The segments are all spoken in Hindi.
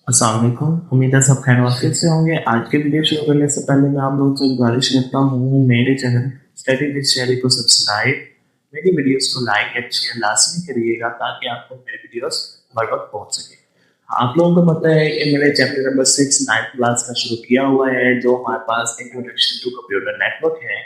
अस्सलाम वालेकुम। उम्मीद है सब खैर वाफियत से होंगे। आज के वीडियो शुरू करने से पहले मैं आप लोगों से गुजारिश करता हूँ मेरे चैनल स्टडी विद शेरी को सब्सक्राइब, मेरी वीडियोस को लाइक एंड शेयर लाजमी करिएगा ताकि आपको मेरे वीडियोस बर वक्त पहुंच सके। आप लोगों को पता है कि मैंने चैप्टर नंबर 6 9th क्लास का शुरू किया हुआ है जो हमारे पास इंट्रोडक्शन टू कंप्यूटर नेटवर्क है।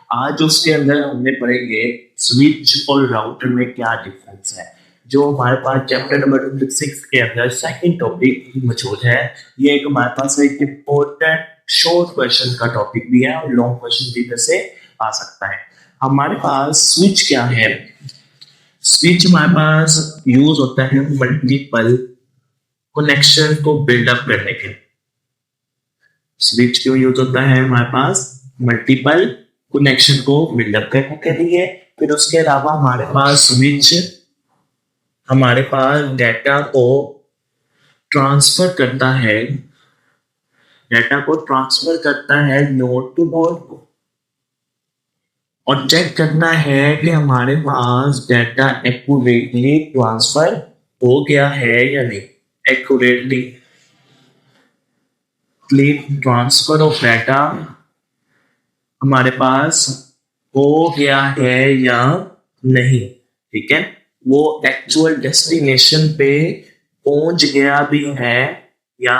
आज उसके अंदर हमने पढ़ेंगे स्विच और राउटर में क्या डिफरेंस है। जो हमारे पास चैप्टर नंबर 6 के अंदर सेकंड टॉपिक मौजूद है। ये एक हमारे पास एक इम्पोर्टेंट शॉर्ट क्वेश्चन का टॉपिक भी है और लॉन्ग क्वेश्चन भी इधर से आ सकता है। हमारे पास स्विच क्या है? स्विच हमारे पास यूज होता है मल्टीपल कनेक्शन को बिल्डअप करने के लिए। स्विच क्यों यूज होता है हमारे पास? मल्टीपल कनेक्शन को बिल्डअप करने के लिए। फिर उसके अलावा हमारे पास स्विच हमारे पास डेटा को ट्रांसफर करता है, डेटा को ट्रांसफर करता है नोड टू नोड और चेक करना है कि हमारे पास डेटा एक्यूरेटली ट्रांसफर हो गया है या नहीं। एक्यूरेटली ट्रांसफर ऑफ डेटा हमारे पास हो गया है या नहीं, ठीक है। वो एक्चुअल डेस्टिनेशन पे पहुंच गया भी है या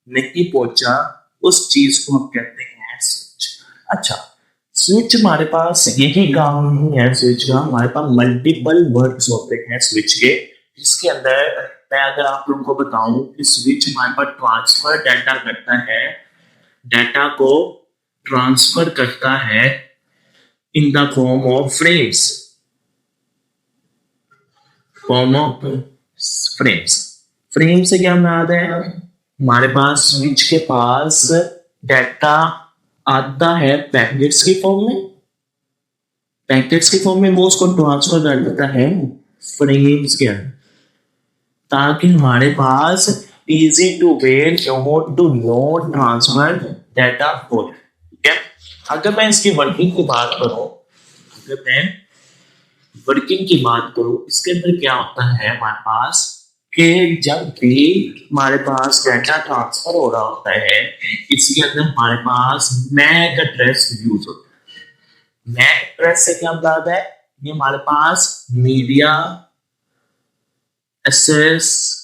नहीं पहुंचा, उस चीज को हम कहते हैं स्विच। अच्छा, स्विच हमारे पास यही काम नहीं है स्विच का, हमारे पास मल्टीपल वर्ड्स होते हैं स्विच के, जिसके अंदर मैं अगर आप लोगों को बताऊं कि स्विच हमारे पास ट्रांसफर डेटा करता है, डेटा को ट्रांसफर करता है in the form of frames, form of frames. Frame से क्या याद है? हमारे पास स्विच के पास डेटा आता है पैकेट्स की फॉर्म में, पैकेट्स की फॉर्म में वो उसको ट्रांसफर कर देता है फ्रेम्स के अंदर, ताकि हमारे पास easy to way node to node transfer data हो। ठीक है, अगर मैं इसकी वर्किंग की बात करूं, अगर मैं वर्किंग की बात करूं, इसके अंदर क्या होता है हमारे पास कि जब भी हमारे पास डेटा ट्रांसफर हो रहा होता है, इसके अंदर हमारे पास मैक एड्रेस यूज होता है। मैक एड्रेस से क्या मतलब है? ये हमारे पास मीडिया एक्सेस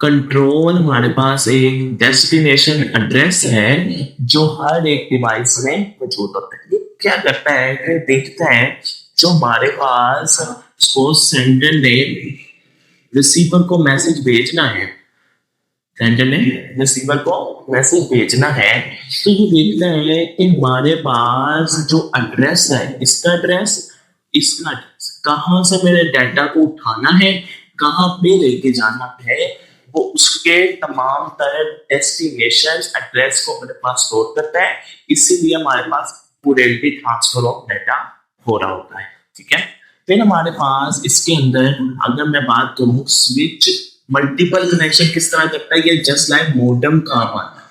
कंट्रोल, हमारे पास एक डेस्टिनेशन एड्रेस है जो हर एक डिवाइस में मौजूद होता है। ये क्या करता है कि देखता है जो हमारे पास सपोज सेंडर ने रिसीवर को मैसेज भेजना है, सेंडर ने रिसीवर को मैसेज भेजना है, तो ये देखना है कि हमारे पास जो एड्रेस है, इसका एड्रेस, इसका एड्रेस, कहाँ से मेरे डाटा को उठाना है, कहाँ पे लेके जाना है, वो उसके तमाम तरह डेस्टिनेशन एड्रेस को अपने पास स्टोर करता है। इसीलिए हमारे पास पूरे ट्रांसफर ऑफ डाटा हो रहा होता है। ठीक है, फिर हमारे पास इसके अंदर अगर मैं बात करूं स्विच मल्टीपल कनेक्शन किस तरह करता है, ये जस्ट लाइक मोडेम काम आता है।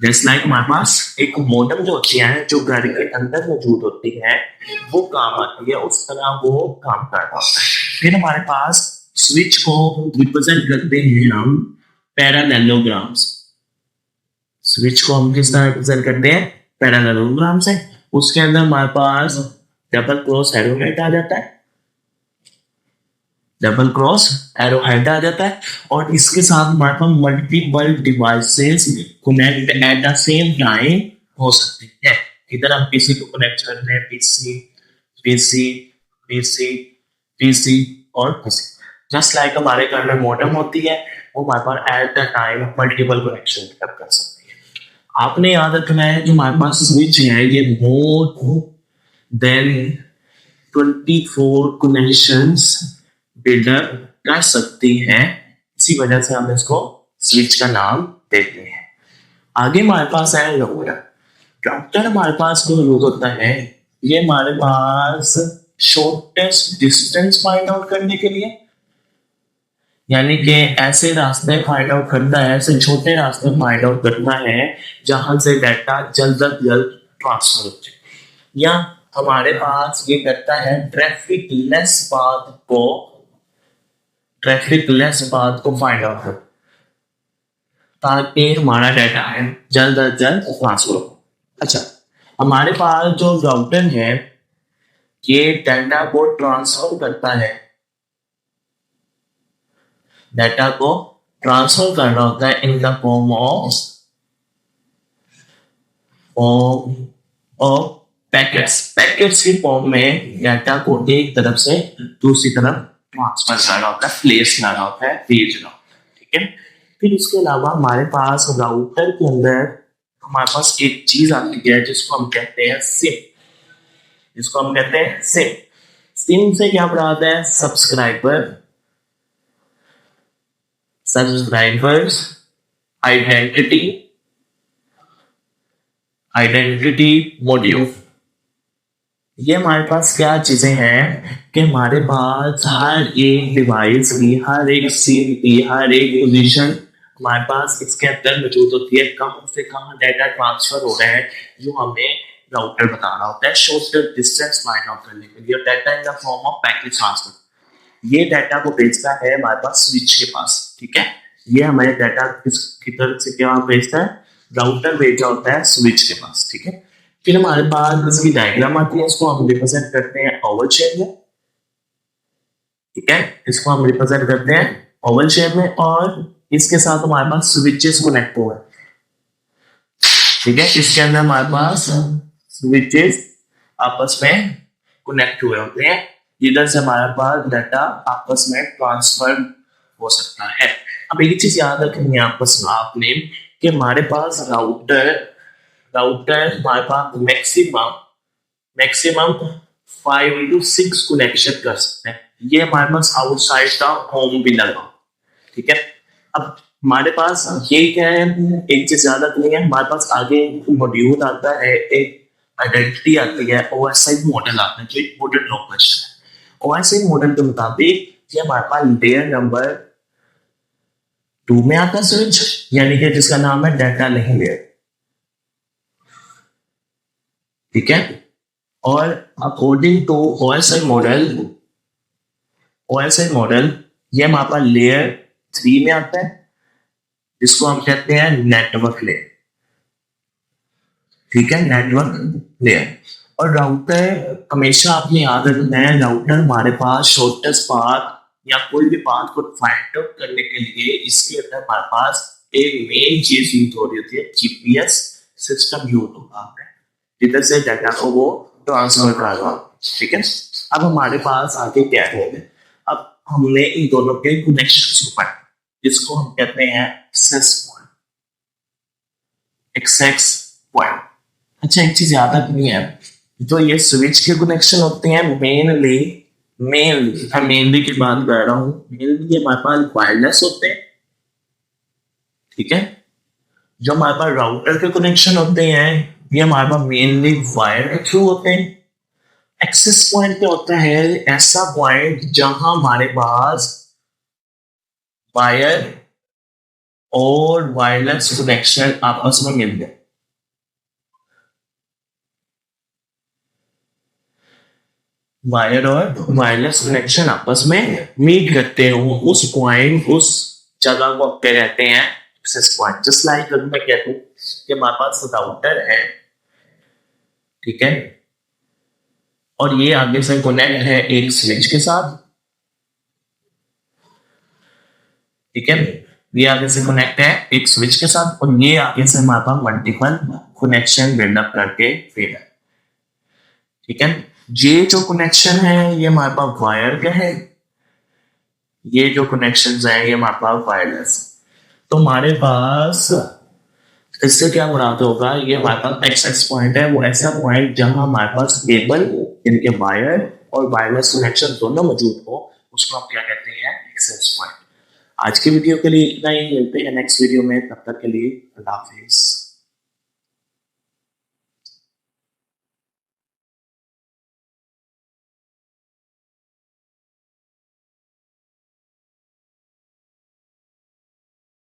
जस्ट लाइक हमारे पास एक मोडेम जो होती है, जो घर के अंदर मौजूद होती है, वो काम आती है, उस तरह वो काम करता होता है। फिर हमारे पास स्विच को रिप्रेजेंट करते हैं हम पैरालेलोग्राम्स। स्विच को हम किस तरह रिप्रेजेंट करते हैं? पैरालेलोग्राम से। उसके अंदर हमारे पास डबल क्रॉस एरो हेड आ जाता है, डबल क्रॉस एरो हेड आ जाता है, और इसके साथ हमारे पास multiple devices connect at the same time हो सकती है। इधर हम पीसी को कनेक्ट कर रहे हैं, पीसी पीसी पीसी पीसी और पीसी। जस्ट लाइक हमारे घर में मॉडेम होती है, वो हमारे पास at the time multiple connection कर सकती है। आपने याद रखना है जो हमारे पास स्विच है, ये मोर देन 24 कनेक्शंस बिल्डअप कर सकती है, इसी वजह से हम इसको स्विच का नाम देते हैं। आगे हमारे पास है राउटर। राउटर हमारे पास जो यूज होता है, ये हमारे पास शॉर्टेस्ट डिस्टेंस फाइंड आउट करने के लिए, यानी कि ऐसे रास्ते फाइंड आउट करता है, ऐसे छोटे रास्ते फाइंड आउट करता है जहां से डाटा जल्द अज जल्द ट्रांसफर हो जाए। या हमारे पास ये करता है ट्रैफिक लेस पाथ को फाइंड आउट। ताकि हमारा डाटा है जल्द अज जल्द ट्रांसफर हो। अच्छा, हमारे पास जो राउटर है ये डाटा को ट्रांसफर करता है, डाटा को ट्रांसफर करना होता है in the form of packets. Packets की फॉर्म में डाटा को एक तरफ से दूसरी तरफ ट्रांसफर करना होता है, प्लेस करना होता है, भेजना होता है। ठीक है, फिर उसके अलावा हमारे पास राउटर के अंदर हमारे पास एक चीज आती है जिसको हम कहते हैं सिम, जिसको हम कहते हैं सिम। सिम से क्या बनाता है? Subscribers identity module. ये हमारे पास क्या चीजें हैं कि हमारे पास हर एक डिवाइस की, हर एक सिम की, हर एक पोजीशन हमारे पास इसके अंदर मौजूद होती है। कहां से कहां डाटा ट्रांसफर हो रहा है जो हमें राउटर बताना होता है सोशल डिस्टेंस फाइंड आउट करने के लिए। Data in the form of packet transfer, ये डाटा को भेजता है हमारे पास स्विच के पास। ठीक है, ये हमारे डाटा किसकी तरफ से क्या भेजता है? राउटर भेजा होता है स्विच के पास। ठीक है, फिर हमारे पास इसकी डायग्राम आती है, इसको हम रिप्रेजेंट करते हैं ओवल शेप में। ठीक है, इसको हम रिप्रेजेंट करते हैं ओवल शेप में और इसके साथ हमारे पास स्विचेस कनेक्ट हुए हैं। ठीक है, इसके अंदर हमारे पास स्विचेस आपस में कनेक्ट हुए होते हैं, इधर से हमारे पास डाटा आपस में ट्रांसफर हो सकता है। अब एक चीज याद रखनी है आपस में आपने कि हमारे पास राउटर हमारे पास मैक्सिमम 5 to 6 कनेक्शन कर सकते हैं। ये हमारे पास आउटसाइड द होम भी लगा। ठीक है, अब हमारे पास ये क्या है, एक चीज याद रखनी है, हमारे पास आगे मॉड्यूल आता है, एक आइडेंटिटी आती है, ओएसआई मॉडल आता है जो एक मॉडल क्वेश्चन है। ओएसआई मॉडल के मुताबिक ये हमारे पास लेयर नंबर 2 में आता है स्विच, यानी कि जिसका नाम है डाटा लिंक लेयर। ठीक है, और अकॉर्डिंग टू ओएसआई मॉडल ये हमारे पास लेयर 3 में आता है, जिसको हम कहते हैं नेटवर्क लेयर। ठीक है, नेटवर्क लेयर। और राउटर हमेशा आपने याद रखना है, राउटर हमारे पास शॉर्टेस्ट पाथ या कोई भी पाथ को फाइंड आउट करने के लिए इसके अंदर हमारे पास एक मेन चीज यूज हो रही होती है, जीपीएस सिस्टम यूज होता है, जिधर से डाटा को वो ट्रांसफर कर रहा है। ठीक है, अब हमारे पास आगे क्या है, अब हमने इन दोनों के कनेक्शन को पढ़ा जिसको हम कहते हैं एक्सेस पॉइंट। अच्छा, एक चीज याद रखनी है, जो ये स्विच के कनेक्शन होते हैं मेनली की बात कर रहा हूँ, मेनली हमारे पास वायरलेस होते हैं। ठीक है, जो हमारे पास राउटर के कनेक्शन होते हैं ये हमारे पास मेनली वायर के थ्रू होते हैं। एक्सेस पॉइंट क्या होता है? ऐसा पॉइंट जहां हमारे पास वायर और वायरलेस कनेक्शन आपस में मिल गए। वायर और वायरलेस कनेक्शन आपस में मीट करते हो, उस पॉइंट, उस जगह को क्या कहते हैं? Access point. जस्ट लाइक मैं कहता हूं कि हमारे पास राउटर है, ठीक है, और ये आगे से कनेक्ट है एक स्विच के साथ। ठीक है, ये आगे से कनेक्ट है एक स्विच के साथ और ये आगे से हमारे पास मल्टीपल कनेक्शन बिल्डअप करके फिर है। ठीक है, ये जो कनेक्शन है ये हमारे पास वायर के है, ये जो कनेक्शंस हैं ये हमारे पास वायरलेस। तो हमारे पास इससे क्या मुराद होगा, ये हमारे पास एक्सेस पॉइंट है, वो ऐसा पॉइंट जहां हमारे पास केबल, इनके वायर और वायरलेस कनेक्शन दोनों मौजूद हो, उसको हम क्या कहते हैं? Access point. आज की वीडियो के लिए इतना ही, मिलते हैं नेक्स्ट वीडियो में, तब तक के लिए अल्लाह हाफिज़।